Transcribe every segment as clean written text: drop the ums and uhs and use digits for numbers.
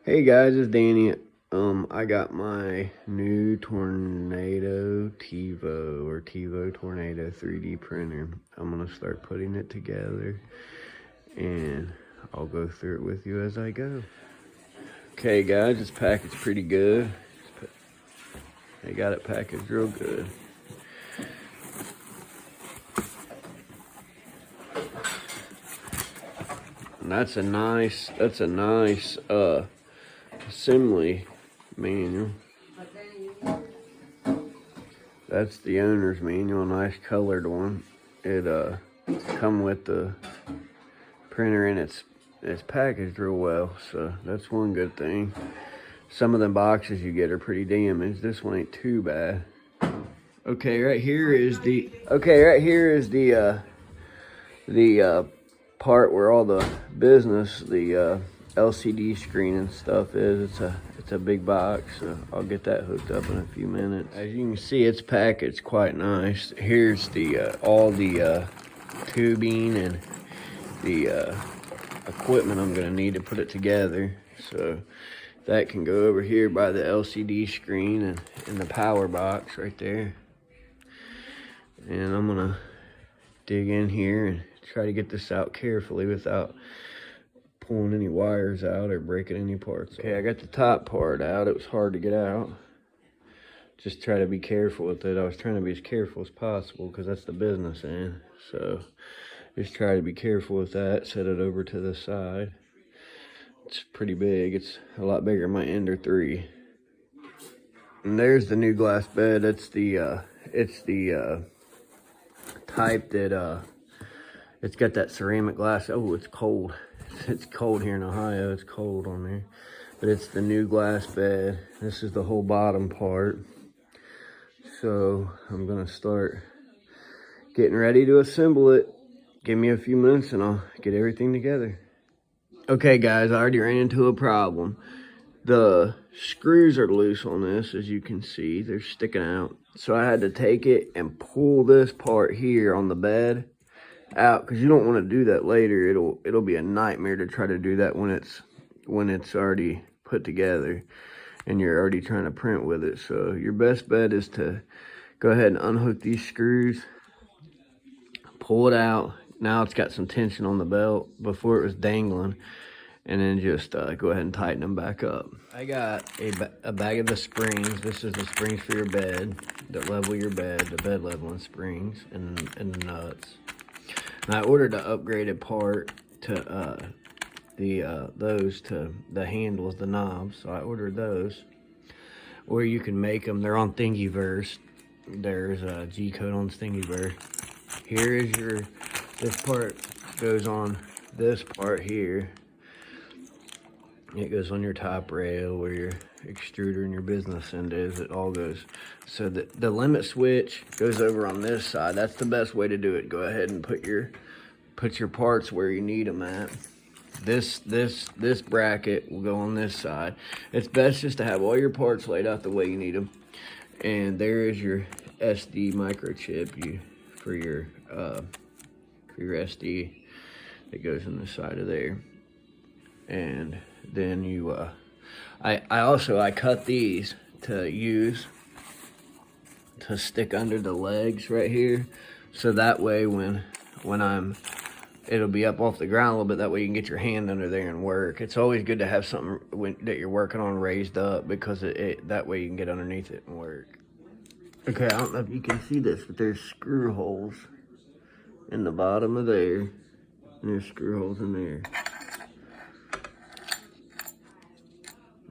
Hey guys, it's Danny. I got my new Tornado Tevo or Tevo Tornado 3D printer. I'm gonna start putting it together and I'll go through it with you as I go. Okay guys, this packaged pretty good. They got it packaged real good. And that's a nice assembly manual. That's the owner's manual, nice colored one. It come with the printer and it's packaged real well, so that's one good thing. Some of the boxes you get are pretty damaged. This one ain't too bad. Okay, right here is the part where all the business, the LCD screen and stuff is. It's a big box, so I'll get that hooked up in a few minutes. As you can see, it's packaged quite nice. Here's the all the tubing and the equipment I'm gonna need to put it together. So that can go over here by the LCD screen and in the power box right there. And I'm gonna dig in here and try to get this out carefully without pulling any wires out or breaking any parts. Okay, I got the top part out. It was hard to get out. Just try to be careful with it. I was trying to be as careful as possible because that's the business end. So just try to be careful with that. Set it over to the side. It's pretty big. It's a lot bigger than my Ender 3. And there's the new glass bed. It's the type that it's got that ceramic glass. Oh, it's cold. It's cold here in Ohio. It's cold on there. But it's the new glass bed. This is the whole bottom part. So I'm gonna start getting ready to assemble it. Give me a few minutes and I'll get everything together. Okay guys, I already ran into a problem. The screws are loose on this, as you can see. They're sticking out. So I had to take it and pull this part here on the bed out, because you don't want to do that later. It'll be a nightmare to try to do that when it's already put together and you're already trying to print with it. So your best bet is to go ahead and unhook these screws, pull it out. Now it's got some tension on the belt. Before it was dangling. And then just go ahead and tighten them back up. I got a bag of the springs. This is the springs for your bed that level your bed, the bed leveling springs and the nuts. And I ordered an upgraded part to those to the handles, the knobs. So I ordered those. Or you can make them. They're on Thingiverse. There's a G code on Thingiverse. Here is this part goes on this part here. It goes on your top rail where your extruder and your business end is. It all goes. So the limit switch goes over on this side. That's the best way to do it. Go ahead and put your parts where you need them at. This bracket will go on this side. It's best just to have all your parts laid out the way you need them. And there is your SD microchip for your SD that goes on the side of there. And then I cut these to use to stick under the legs right here, so that way when it'll be up off the ground a little bit. That way you can get your hand under there and work. It's always good to have something that you're working on raised up, because that way you can get underneath it and work. Okay, I don't know if you can see this, but there's screw holes in the bottom of there, and there's screw holes in there.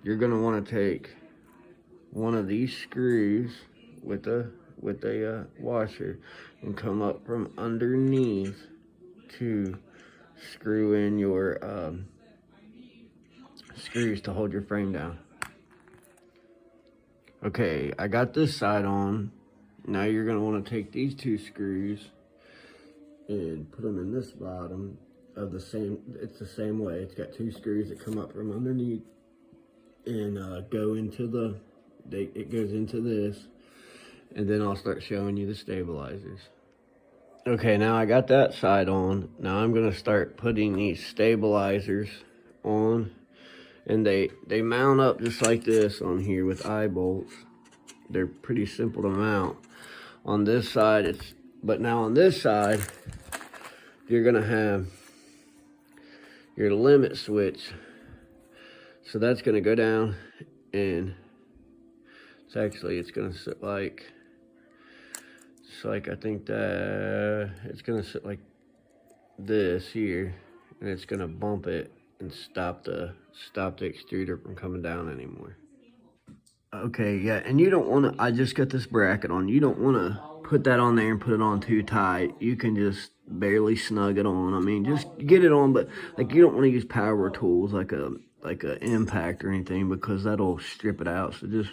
You're gonna want to take one of these screws with a washer and come up from underneath to screw in your screws to hold your frame down. Okay, I got this side on. Now you're gonna want to take these two screws and put them in this bottom of the same. It's the same way. It's got two screws that come up from underneath and go into it goes into this, and then I'll start showing you the stabilizers. Okay, now I got that side on. Now I'm gonna start putting these stabilizers on And they mount up just like this on here with eye bolts. They're pretty simple to mount. On this side, but now on this side, you're gonna have your limit switch. So that's gonna go down, and it's gonna sit like, I think that it's gonna sit like this here, and it's gonna bump it and stop the extruder from coming down anymore. Okay, yeah, and you don't want to, I just got this bracket on. You don't want to put that on there and put it on too tight. You can just barely snug it on. I mean, just get it on, but like you don't want to use power tools like a impact or anything, because that'll strip it out. So just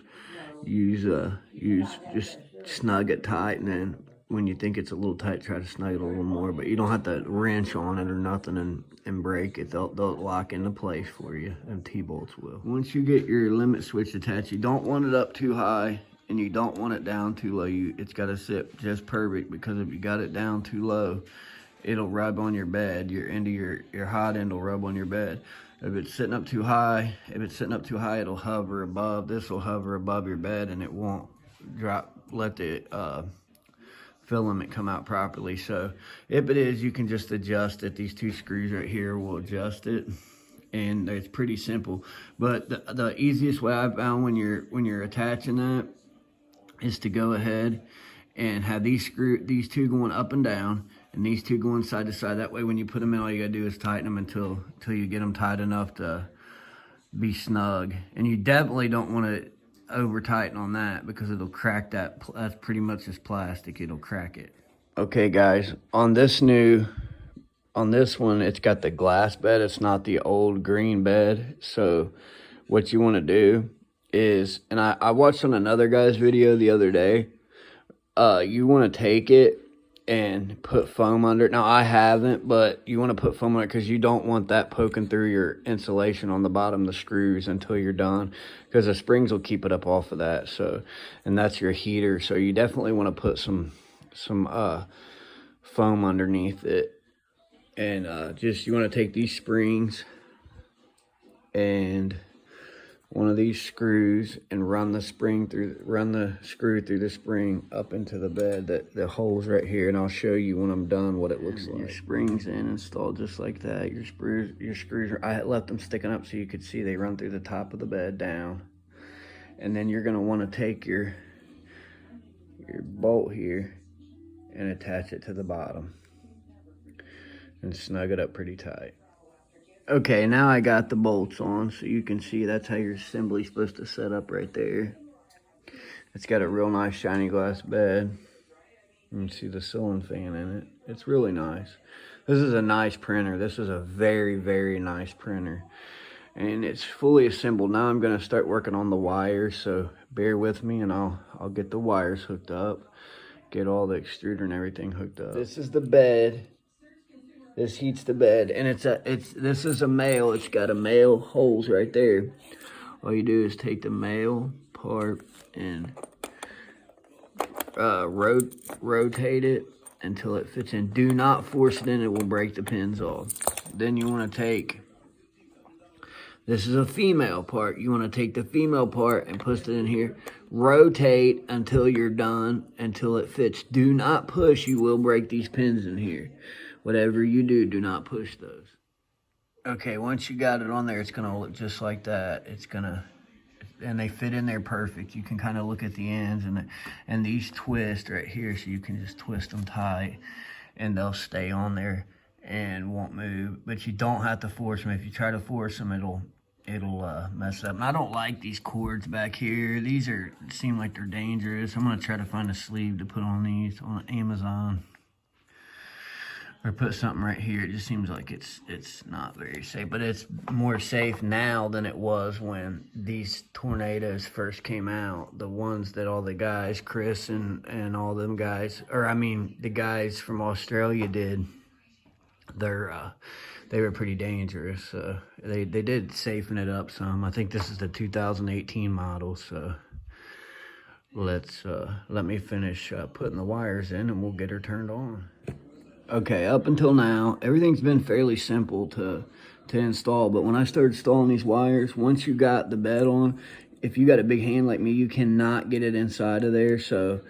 just snug it tight, and then when you think it's a little tight, try to snug it a little more. But you don't have to wrench on it or nothing and break it. They'll lock into place for you, and T-bolts will. Once you get your limit switch attached, you don't want it up too high and you don't want it down too low. It's got to sit just perfect, because if you got it down too low, it'll rub on your bed. Your hot end will rub on your bed. If it's sitting up too high, it'll hover above. This will hover above your bed, and it won't let the filament come out properly. So if it is, you can just adjust it. These two screws right here will adjust it, and it's pretty simple. But the easiest way I found when you're attaching that is to go ahead and have these two going up and down, and these two going side to side. That way when you put them in, all you gotta do is tighten them until you get them tight enough to be snug. And you definitely don't want to over tighten on that, because it'll crack that. That's pretty much just plastic. It'll crack it. Okay guys, on this one, it's got the glass bed. It's not the old green bed. So what you want to do is, and I watched on another guy's video the other day, you want to take it and put foam under it. Now I haven't, but you want to put foam on it, because you don't want that poking through your insulation on the bottom, the screws, until you're done, because the springs will keep it up off of that. So, and that's your heater. So you definitely want to put some foam underneath it. And you want to take these springs and one of these screws and run the screw through the spring up into the bed, the holes right here. And I'll show you when I'm done what it looks like. Your springs in installed just like that. Your screws I left them sticking up so you could see they run through the top of the bed down. And then you're gonna want to take your bolt here and attach it to the bottom and snug it up pretty tight. Okay, now I got the bolts on, so you can see that's how your assembly's supposed to set up right there. It's got a real nice shiny glass bed. You can see the ceiling fan in it. It's really nice. This is a nice printer. This is a very, very nice printer. And it's fully assembled. Now I'm gonna start working on the wires, so bear with me, and I'll get the wires hooked up, get all the extruder and everything hooked up. This is the bed. This heats the bed, and this is a male. It's got a male holes right there. All you do is take the male part and rotate it until it fits in. Do not force it in, it will break the pins off. Then you want to take, this is a female part. You want to take the female part and push it in here. Rotate until you're done, until it fits. Do not push, you will break these pins in here. Whatever you do, do not push those. Okay, once you got it on there, it's gonna look just like that. And they fit in there perfect. You can kind of look at the ends, and these twist right here, so you can just twist them tight, and they'll stay on there and won't move. But you don't have to force them. If you try to force them, it'll mess up. And I don't like these cords back here. These seem like they're dangerous. I'm gonna try to find a sleeve to put on these on Amazon. Or put something right here. It just seems like it's not very safe, but it's more safe now than it was when these tornadoes first came out. The ones that all the guys, Chris and all them guys, or I mean the guys from Australia did, they were pretty dangerous. They did safeten it up some. I think this is the 2018 model, so let me finish putting the wires in, and we'll get her turned on. Okay, up until now, everything's been fairly simple to to install. But when I started installing these wires, once you got the bed on, if you got a big hand like me, you cannot get it inside of there. So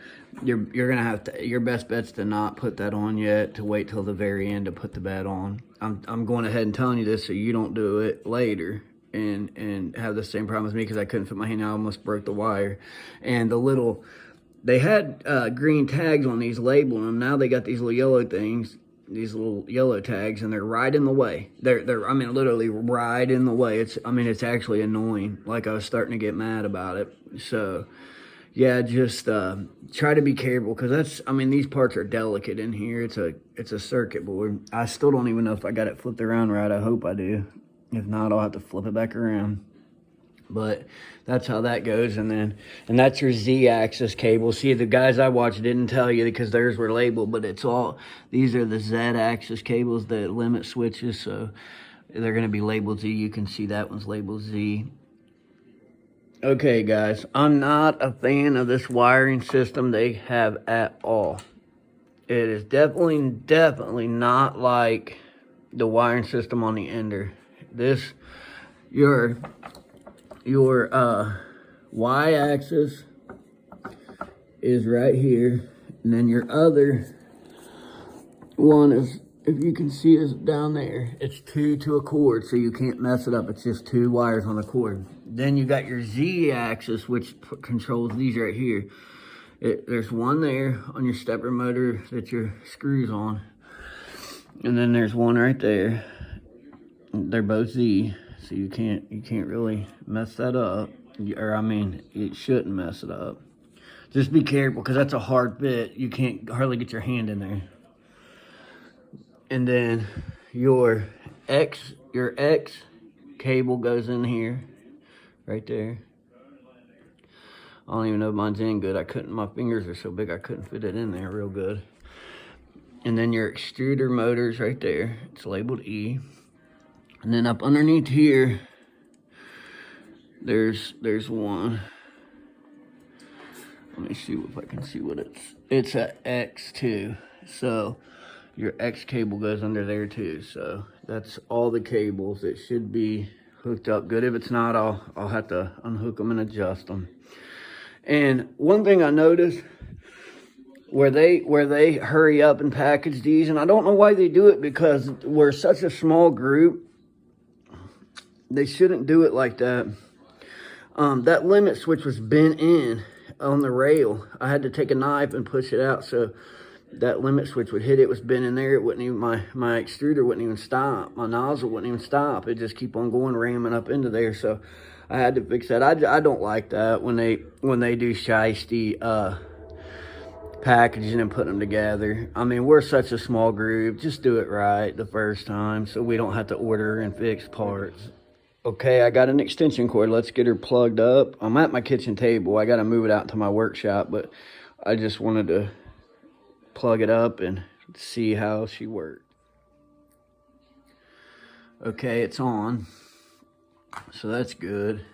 you're gonna have to, your best bet's to not put that on yet, to wait till the very end to put the bed on. I'm going ahead and telling you this so you don't do it later and have the same problem as me, because I couldn't fit my hand. I almost broke the wire. And the little, they had green tags on these labeling them. Now they got these little yellow things, these little yellow tags, and they're right in the way. They're I mean, literally right in the way. It's actually annoying. Like, I was starting to get mad about it. So yeah, just try to be careful, because these parts are delicate in here. It's a circuit board. I still don't even know if I got it flipped around right. I hope I do. If not, I'll have to flip it back around. But that's how that goes. And that's your Z-axis cable. See, the guys I watched didn't tell you because theirs were labeled, but these are the Z-axis cables, the limit switches. So they're going to be labeled Z. You can see that one's labeled Z. Okay, guys, I'm not a fan of this wiring system they have at all. It is definitely not like the wiring system on the Ender. Your Y-axis is right here, and then your other one is, if you can see, is down there. It's 2 to a cord, so you can't mess it up. It's just 2 wires on a cord. Then you got your Z-axis, which controls these right here. There's one there on your stepper motor that your screws on, and then there's one right there. They're both Z, so you can't really mess that up. Or it shouldn't mess it up. Just be careful, because that's a hard bit. You can't hardly get your hand in there. And then your X cable goes in here, right there. I don't even know if mine's in good. My fingers are so big I couldn't fit it in there real good. And then your extruder motor's right there. It's labeled E. And then up underneath here, there's one. Let me see if I can see what it's a X2. So your X cable goes under there too. So that's all the cables. It should be hooked up good. If it's not, I'll have to unhook them and adjust them. And one thing I noticed, where they hurry up and package these, and I don't know why they do it, because we're such a small group. They shouldn't do it like that. That limit switch was bent in on the rail. I had to take a knife and push it out so that limit switch would hit. It was bent in there. It wouldn't even, my extruder wouldn't even stop. My nozzle wouldn't even stop. It just keep on going, ramming up into there. So I had to fix that. I don't like that when they do shiesty packaging and putting them together. We're such a small group. Just do it right the first time so we don't have to order and fix parts. Okay, I got an extension cord. Let's get her plugged up. I'm at my kitchen table. I got to move it out to my workshop, but I just wanted to plug it up and see how she worked. Okay, it's on. So that's good.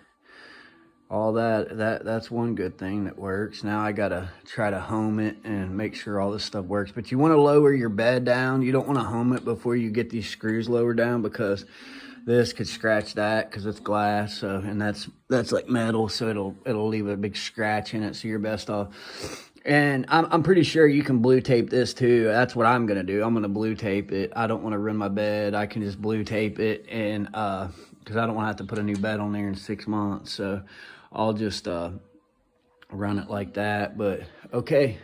All that's one good thing that works. Now I got to try to home it and make sure all this stuff works. But you want to lower your bed down. You don't want to home it before you get these screws lowered down, because this could scratch that, because it's glass, so, and that's like metal, so it'll leave a big scratch in it. So you're best off. And I'm pretty sure you can blue tape this too. That's what I'm gonna do. I'm gonna blue tape it. I don't want to ruin my bed. I can just blue tape it, and because I don't want to have to put a new bed on there in 6 months. So I'll just run it like that. But okay.